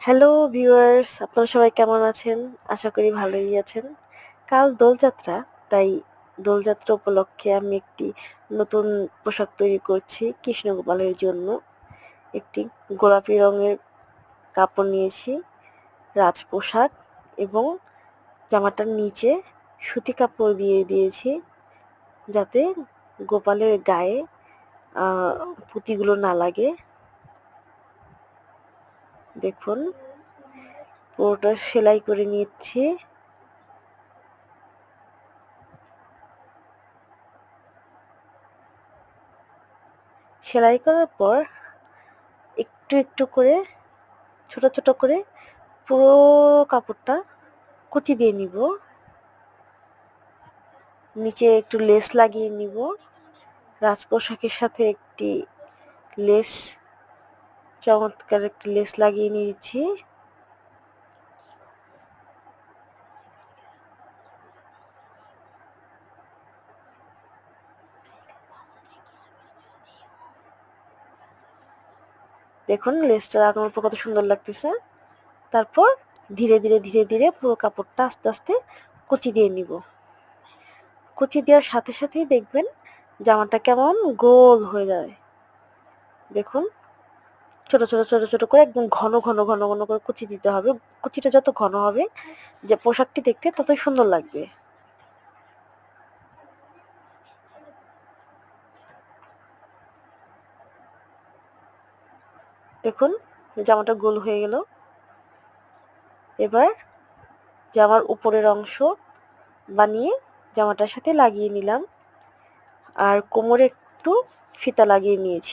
Hello viewers, আপনারা সবাই কেমন আছেন? আশা করি ভালোই আছেন। কাল দোলযাত্রা, তাই দোলযাত্রা উপলক্ষে আমি একটি নতুন পোশাক তৈরি করছি কৃষ্ণগোপালের জন্য। একটি গোলাপি রঙের কাপড় নিয়েছি, রাজপোশাক, এবং জামাটার নিচে সুতি কাপড় দিয়ে দিয়েছি যাতে গোপালের গায়ে পুঁতিগুলো না লাগে। দেখুন, পুরোটা সেলাই করে নিচ্ছি। সেলাই করার পর একটু একটু করে ছোট ছোট করে পুরো কাপড়টা কুচি দিয়ে নিব। নিচে একটু লেস লাগিয়ে নিব। রাজপোশাকের সাথে একটি লেস, চমৎকার একটি লেস লাগিয়ে নিয়েছি। দেখুন লেসটা লাগানোর পর কত সুন্দর লাগতেছে। তারপর ধীরে ধীরে ধীরে ধীরে পুরো কাপড়টা আস্তে আস্তে কুচি দিয়ে নিব। কুচি দেওয়ার সাথে সাথেই দেখবেন জামাটা কেমন গোল হয়ে যায়। দেখুন, ছোট ছোট ছোট ছোট করে একদম ঘন ঘন ঘন ঘন করে কুচি দিতে হবে। কুচিটা যত ঘন হবে যে পোশাকটি দেখতে ততই সুন্দর লাগবে। দেখুন জামাটা গোল হয়ে গেল। এবার জামার উপরের অংশ বানিয়ে জামাটার সাথে লাগিয়ে নিলাম, আর কোমরে একটু ফিতা লাগিয়ে নিয়েছি।